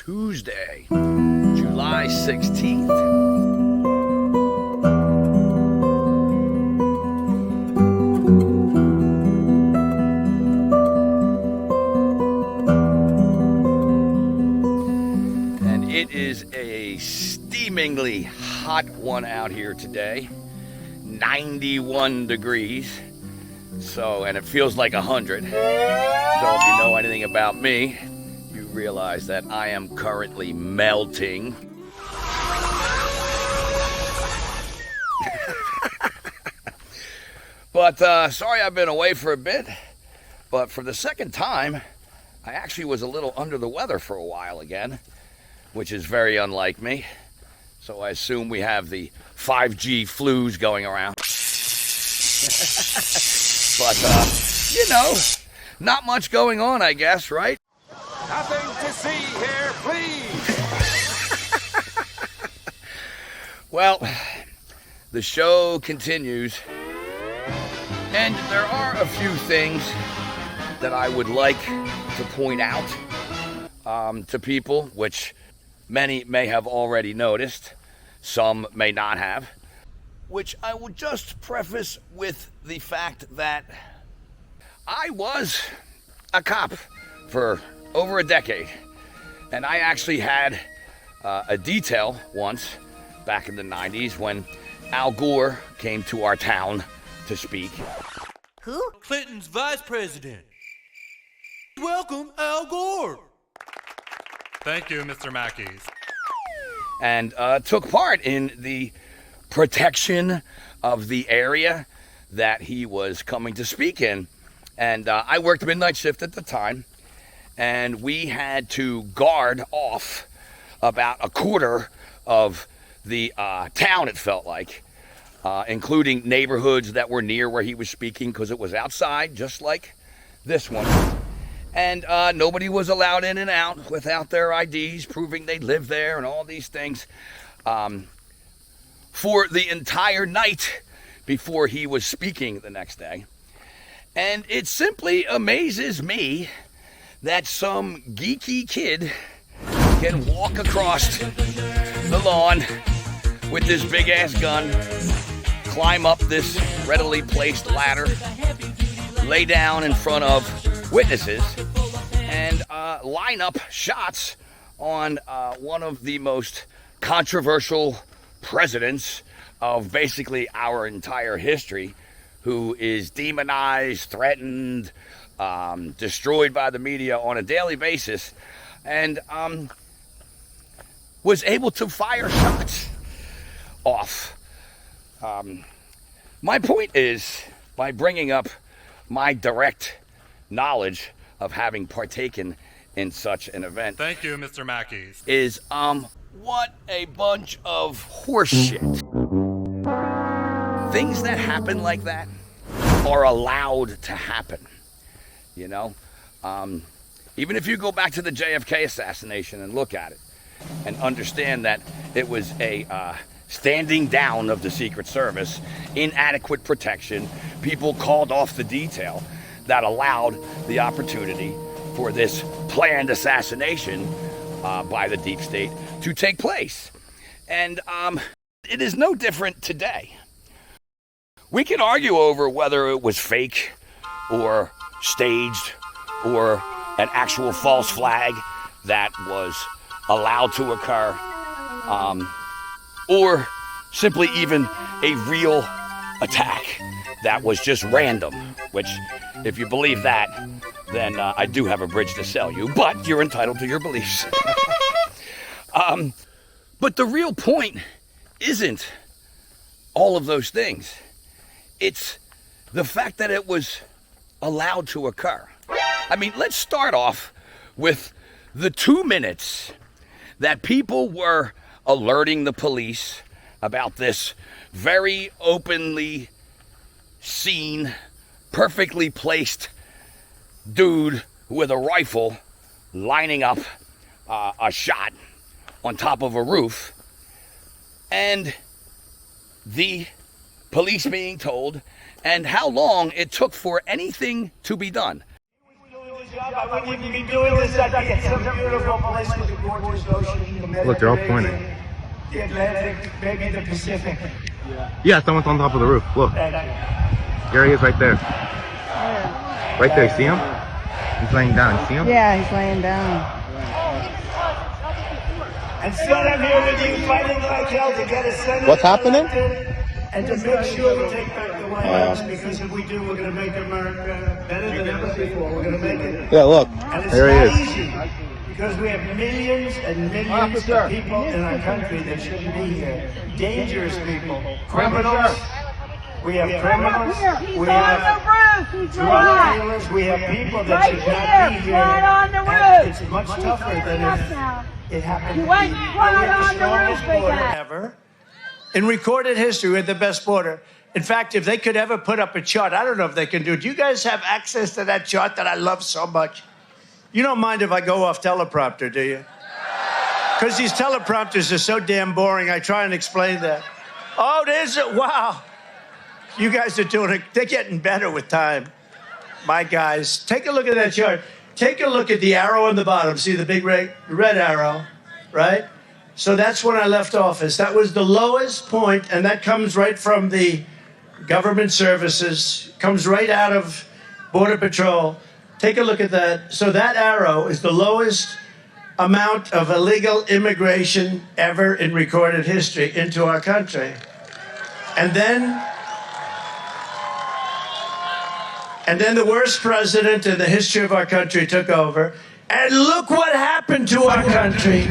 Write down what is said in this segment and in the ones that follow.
Tuesday, July 16th. And it is a steamingly hot one out here today. 91 degrees. So, and it feels like 100. So if you know anything about me, you realize that I am currently melting. But sorry I've been away for a bit. But for the second time, I actually was a little under the weather for a while again, which is very unlike me. So I assume we have the 5G flus going around. But, you know, not much going on, I guess, right? Nothing to see here, please. Well, the show continues, and there are a few things that I would like to point out to people, which many may have already noticed, some may not have, which I will just preface with the fact that I was a cop for over a decade, and I actually had a detail once back in the 90s when Al Gore came to our town to speak. Who? Clinton's vice president. Welcome, Al Gore. Thank you, Mr. Mackey's. And took part in the protection of the area that he was coming to speak in. And I worked midnight shift at the time, and we had to guard off about a quarter of the town, it felt like, including neighborhoods that were near where he was speaking, because it was outside, just like this one. And nobody was allowed in and out without their IDs proving they lived there and all these things for the entire night before he was speaking the next day. And it simply amazes me that some geeky kid can walk across the lawn with this big ass gun, climb up this readily placed ladder, lay down in front of witnesses, and line up shots on one of the most controversial presidents of basically our entire history, who is demonized, threatened, destroyed by the media on a daily basis, and was able to fire shots off. My point is, by bringing up my direct knowledge of having partaken in such an event. Thank you, Mr. Mackey's. Is, what a bunch of horseshit. Things that happen like that are allowed to happen, you know? Even if you go back to the JFK assassination and look at it and understand that it was a standing down of the Secret Service, inadequate protection, people called off the detail that allowed the opportunity for this planned assassination by the deep state to take place. And it is no different today. We can argue over whether it was fake or staged or an actual false flag that was allowed to occur, or simply even a real attack that was just random, which, if you believe that, then I do have a bridge to sell you, but you're entitled to your beliefs. But the real point isn't all of those things. It's the fact that it was allowed to occur. I mean, let's start off with the 2 minutes that people were alerting the police about this very openly seen, perfectly placed dude with a rifle lining up a shot on top of a roof, and the police being told, and how long it took for anything to be done. I wouldn't even be doing this. I'd be at some beautiful place with a gorgeous ocean. Look, they're all pointing. The Atlantic, maybe the Pacific. Yeah, someone's on top of the roof. Look. There he is right there. Right there, see him? He's laying down. See him? Yeah, he's laying down. And son, I'm here with you fighting like hell to get a senator. What's happening? And to make sure we take back the White House, because if we do, we're going to make America better than ever before. We're going to make it. Yeah, look. And it's There he not is. easy, because we have millions and millions of people in our country that shouldn't be here. Dangerous people, criminals. We have criminals. We have drug dealers. We have people that should not be here. And it's much tougher than if it happened. We have the strongest border ever. In recorded history, we're the best border. In fact, if they could ever put up a chart, I don't know if they can do it. Do you guys have access to that chart that I love so much? You don't mind if I go off teleprompter, do you? Because these teleprompters are so damn boring, I try and explain that. Oh, there's it. Wow. You guys are doing it. They're getting better with time. My guys, take a look at that chart. Take a look at the arrow on the bottom. See the big red arrow, right? So that's when I left office. That was the lowest point, and that comes right from the government services, comes right out of Border Patrol. Take a look at that. So that arrow is the lowest amount of illegal immigration ever in recorded history into our country. And then the worst president in the history of our country took over. And look what happened to our country.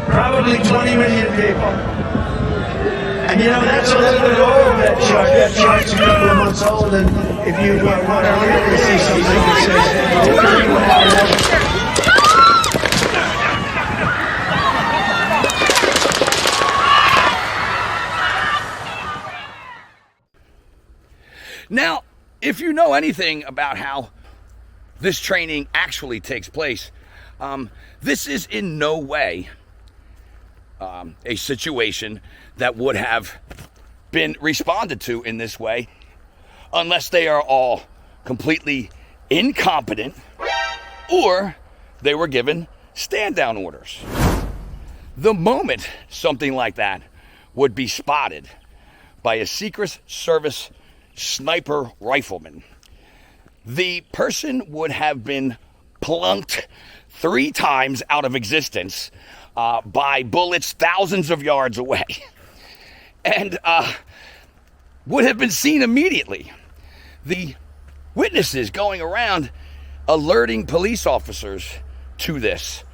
Probably 20 million people. And you know, that's a little bit old, that chart. That chart's a couple of months old, and if you want to really see something that says, Now, if you know anything about how this training actually takes place, this is in no way a situation that would have been responded to in this way unless they are all completely incompetent or they were given stand-down orders. The moment something like that would be spotted by a Secret Service sniper rifleman, the person would have been plunked 3 times out of existence by bullets thousands of yards away, and would have been seen immediately. The witnesses going around alerting police officers to this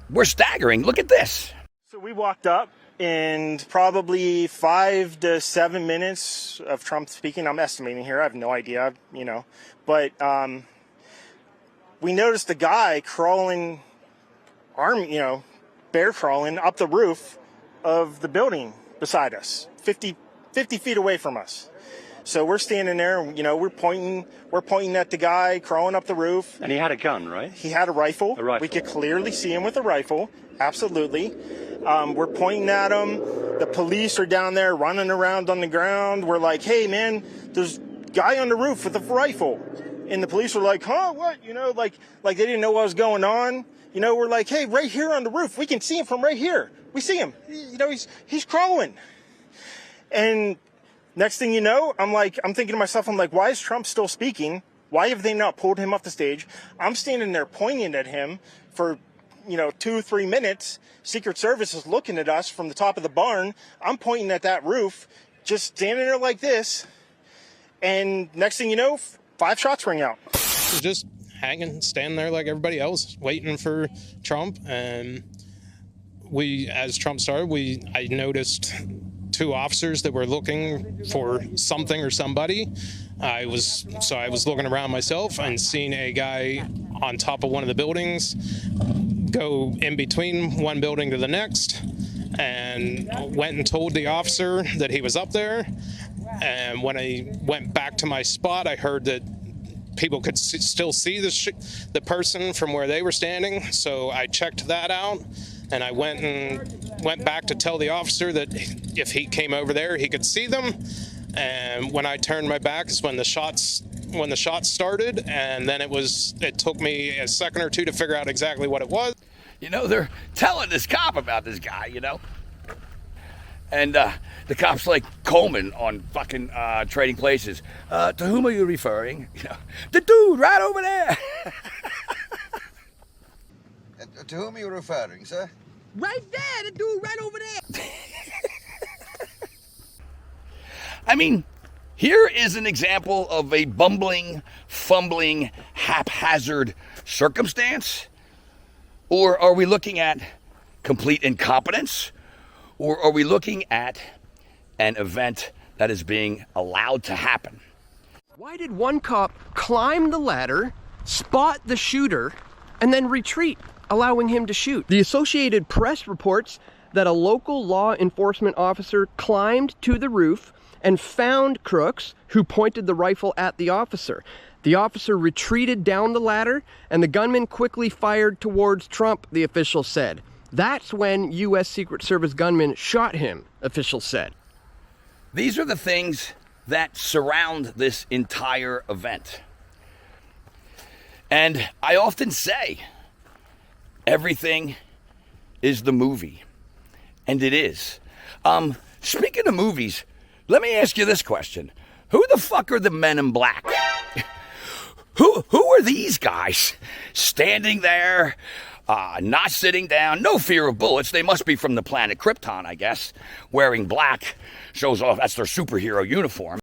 were staggering. Look at this. So we walked up, and probably 5 to 7 minutes of Trump speaking, I'm estimating here, I have no idea, you know, but we noticed a guy crawling, bear crawling up the roof of the building beside us, 50 feet away from us. So we're standing there, you know, we're pointing at the guy crawling up the roof. And he had a gun, right? He had a rifle. A rifle. We could clearly see him with a rifle. Absolutely. We're pointing at him. The police are down there running around on the ground. We're like, hey, man, there's a guy on the roof with a rifle. And the police were like, huh, what? You know, like they didn't know what was going on. You know, we're like, hey, right here on the roof. We can see him from right here. We see him. You know, he's crawling. And next thing you know, I'm thinking to myself, why is Trump still speaking? Why have they not pulled him off the stage? I'm standing there pointing at him for, 2-3 minutes. Secret Service is looking at us from the top of the barn. I'm pointing at that roof, just standing there like this. And next thing you know, 5 shots ring out. Just hanging, standing there like everybody else, waiting for Trump. And as Trump started, I noticed 2 officers that were looking for something or somebody. I was looking around myself and seeing a guy on top of one of the buildings go in between one building to the next, and went and told the officer that he was up there. And when I went back to my spot, I heard that people could still see the person from where they were standing. So I checked that out, and I went back to tell the officer that if he came over there, he could see them. And when I turned my back is when the shots when the shots started, and then it took me a second or two to figure out exactly what it was. You know, they're telling this cop about this guy, you know? And the cop's like Coleman on fucking Trading Places. To whom are you referring? You know, the dude right over there. To whom are you referring, sir? Right there, the dude right over there. I mean, here is an example of a bumbling, fumbling, haphazard circumstance. Or are we looking at complete incompetence? Or are we looking at an event that is being allowed to happen? Why did one cop climb the ladder, spot the shooter, and then retreat, allowing him to shoot? The Associated Press reports that a local law enforcement officer climbed to the roof and found Crooks, who pointed the rifle at the officer. The officer retreated down the ladder, and the gunman quickly fired towards Trump, the official said. That's when U.S. Secret Service gunmen shot him, officials said. These are the things that surround this entire event. And I often say, everything is the movie. And it is. Speaking of movies, let me ask you this question. Who the fuck are the men in black? Who are these guys standing there, not sitting down, no fear of bullets? They must be from the planet Krypton, I guess. Wearing black shows off, that's their superhero uniform.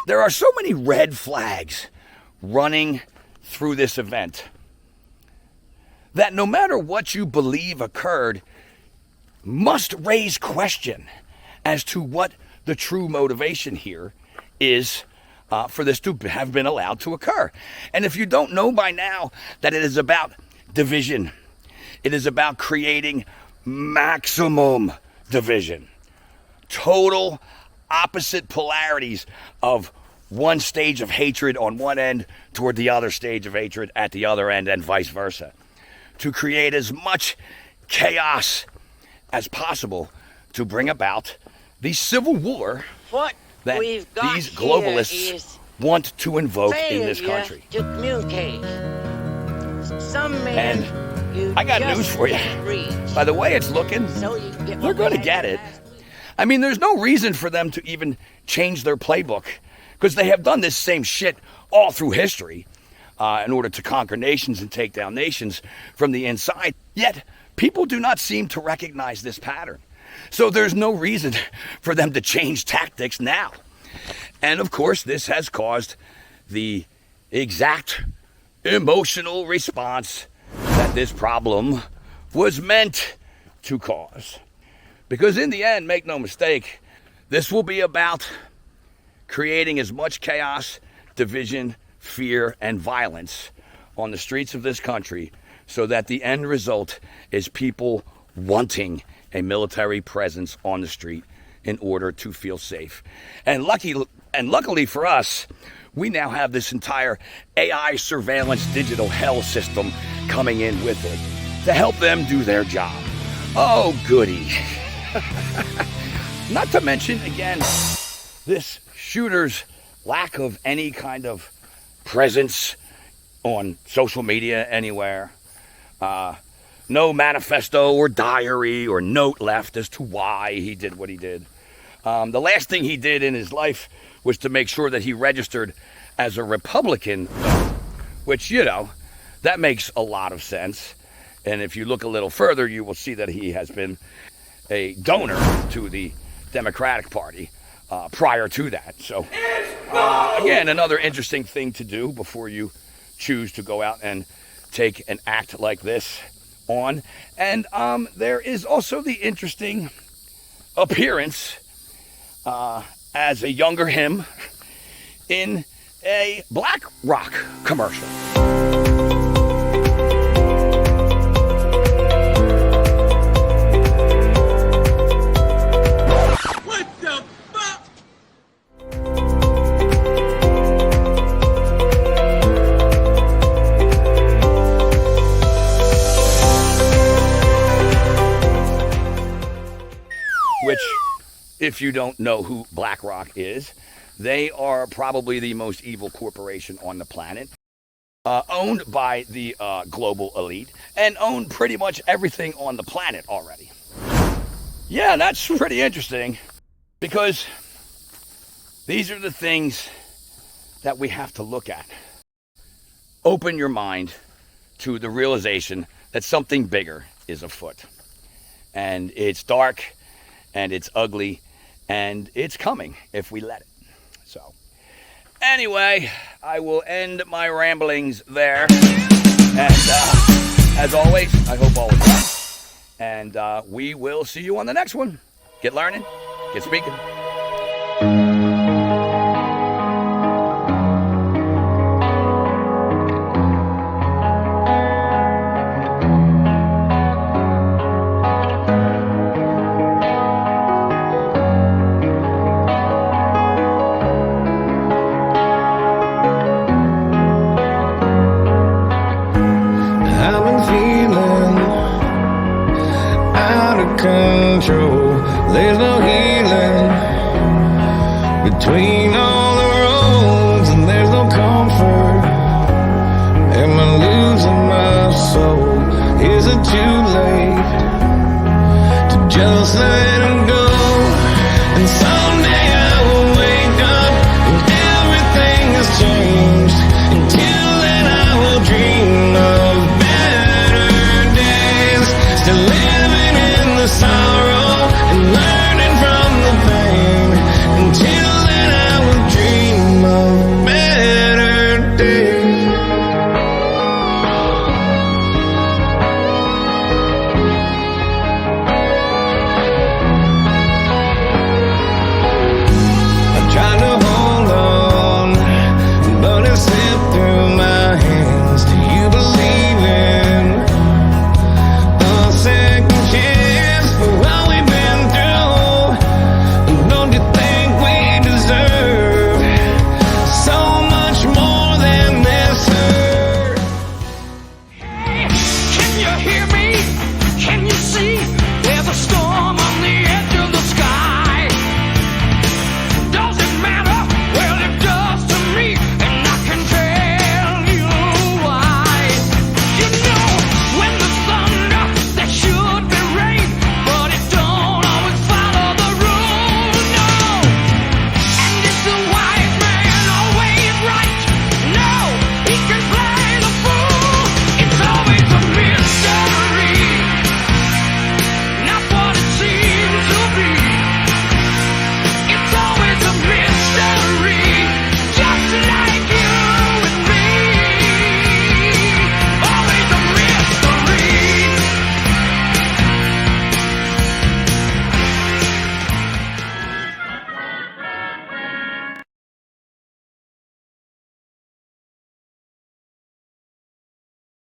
There are so many red flags running through this event that no matter what you believe occurred, must raise question as to what the true motivation here is for this to have been allowed to occur. And if you don't know by now that it is about division, it is about creating maximum division, total opposite polarities of one stage of hatred on one end toward the other stage of hatred at the other end, and vice versa, to create as much chaos as possible to bring about the civil war that these globalists want to invoke in this country. To communicate. And I got news for you. By the way it's looking, they're going to get it. I mean, there's no reason for them to even change their playbook, because they have done this same shit all through history in order to conquer nations and take down nations from the inside. Yet, people do not seem to recognize this pattern. So there's no reason for them to change tactics now. And of course, this has caused the exact emotional response that this problem was meant to cause. Because in the end, make no mistake, this will be about creating as much chaos, division, fear, and violence on the streets of this country so that the end result is people wanting a military presence on the street in order to feel safe. And luckily for us, we now have this entire AI surveillance digital hell system coming in with it to help them do their job. Oh, goody. Not to mention, again, this shooter's lack of any kind of presence on social media anywhere. No manifesto or diary or note left as to why he did what he did. The last thing he did in his life was to make sure that he registered as a Republican, which, you know, that makes a lot of sense. And if you look a little further, you will see that he has been a donor to the Democratic Party prior to that. So, again, another interesting thing to do before you choose to go out and take an act like this on. And there is also the interesting appearance as a younger him in a Black Rock commercial. What the fuck? Which, if you don't know who BlackRock is, they are probably the most evil corporation on the planet, owned by the global elite, and own pretty much everything on the planet already. Yeah, that's pretty interesting, because these are the things that we have to look at. Open your mind to the realization that something bigger is afoot. And it's dark, and it's ugly, and it's coming if we let it. So, anyway, I will end my ramblings there. And as always, I hope all is well. And we will see you on the next one. Get learning, get speaking. Control. There's no healing between all the roads, and there's no comfort. Am I losing my soul? Is it too late to just let him go? And